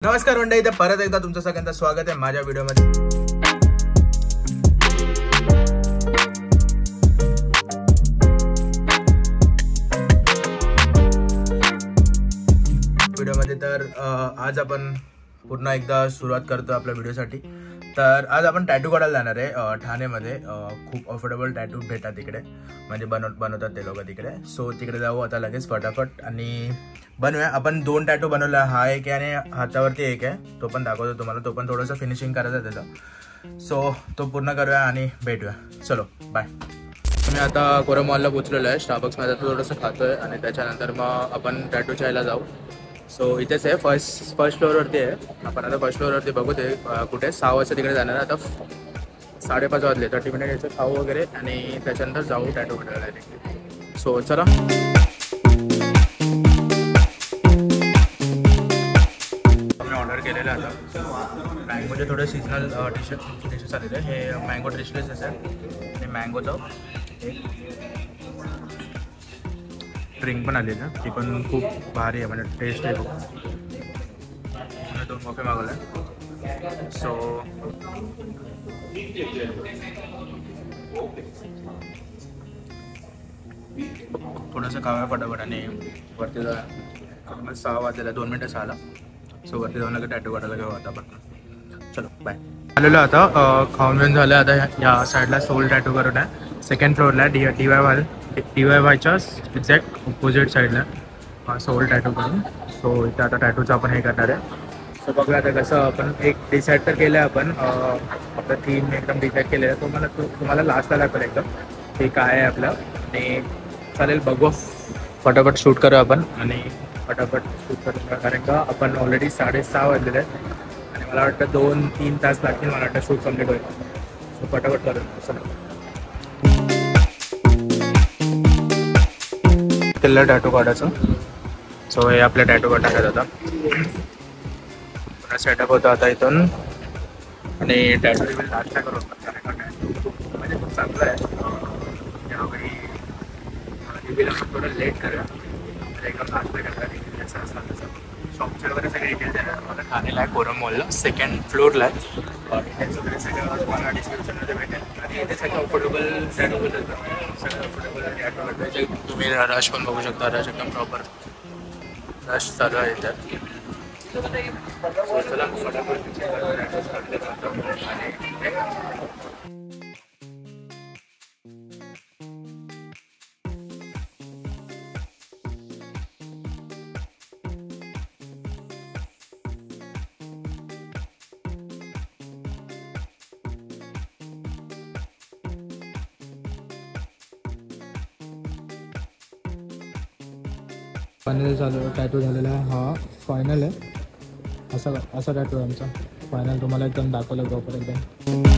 नमस्कार मंडळी, इथे परत एकदा तुमचं सगळ्यांचं स्वागत आहे माझ्या व्हिडिओमध्ये। तर आज आपण पुन्हा एकदा सुरुवात करतो आपल्या व्हिडिओसाठी। तर आज आपण टॅटू काढायला जाणार आहे ठाणेमध्ये। खूप अफोर्डेबल टॅटू भेटतात तिकडे, म्हणजे बनवतात ते लोक तिकडे। सो तिकडे जाऊ आता लगेच फटाफट आणि बनवूया। आपण 2 टॅटू बनवला, हा एक आहे आणि हातावरती एक आहे, तो पण दाखवतो तुम्हाला। तो पण थोडंसं फिनिशिंग करायचं आहे त्याचं, सो तो पूर्ण करूया आणि भेटूया। चलो बाय। मी आता कोरम मॉलला पोचलेलो आहे, स्टारबक्समध्ये थोडंसं खातोय आणि त्याच्यानंतर मग आपण टॅटूच्या ह्याला जाऊ। सो इथेच आहे, फर्स्ट फ्लोअरवरती आहे। आपण आता फर्स्ट फ्लोअरवरती बघू ते कुठे 6 वाजता तिकडे जाणार आहे। आता 5:30 वाजले, 30 मिनिट यायचं खाऊ वगैरे आणि त्याच्यानंतर जाऊ टॅटू काढायला डायरेक्टली। सो चला। ऑर्डर केलेलं आहे आता मँगोचे थोडे सीजनल डिशेस आलेले आहे। हे मँगो डिशेस असेल आणि मँगोचं एक ड्रिंक पण आलेलं आहे, ती पण खूप भारी आहे, म्हणजे टेस्ट आहे खूप। 2 कॉफी मागवल्या। सो थोडंसं खाव्या फटाफट आणि वरती जाऊया। 6 वाजलेला, 2 मिनटं 6ला। सो वरती जाऊन लगेच टॅटू काढायला घेऊ आता आपण। चलो बाय। आलेलो आता खाऊन घेऊन झालं। आता या साईडला सोल टॅटू करून आहे, 2nd फ्लोअरला DIYच्या एक्झॅक्ट ऑपोजिट साईडला सोल टॅटू करून। सो इथे आता टॅटूचं आपण हे करणार आहे। सो बघूया आता कसं आपण एक डिसाईड तर केलं आहे आपण, आपलं थीम एकदम डिसाईड केलेलं आहे। तुम्हाला लास्टला दाखवेल एकदम ते काय आहे आपलं, आणि चालेल बघू। फटाफट शूट करू आपण आणि फटाफट शूट करूया, कारण का आपण ऑलरेडी 6:30 वाजलेले आहेत आणि मला वाटतं 2-3 तास लागतील, मला वाटतं शूट कम्प्लीट होईल। सो फटाफट करूया। चला केलं टॅटू काढायचं। सो हे आपल्या टॅटू काढण्यात आता पुन्हा सेटअप होतं आता इथून, आणि टॅटू नाश्ता करून म्हणजे खूप चांगलं आहे। थोडं लेट करूया, एकदम नाश्ता करता शॉपचे वगैरे सगळे डिटेल्स आहे मला ठाणेला आहे, कोरम मॉलला 2nd फ्लोअरला आहे। डिटेल्स वगैरे सगळं तुम्हाला डिस्क्रिप्शनमध्ये भेटेल आणि इथे सगळं अफोर्डेबल टॅटू भेटतं, सगळं अफोर्डेबल टॅटू भेटतं। तुम्ही रश पण बघू शकता, रश एकदम प्रॉपर रश चालू आहे इथे। चला फटाफट फायनल झालं, टॅटू झालेला आहे। हा फायनल आहे, असा टॅटू आहे आमचा फायनल। तुम्हाला एकदम दाखवलं प्रॉपर एकदम।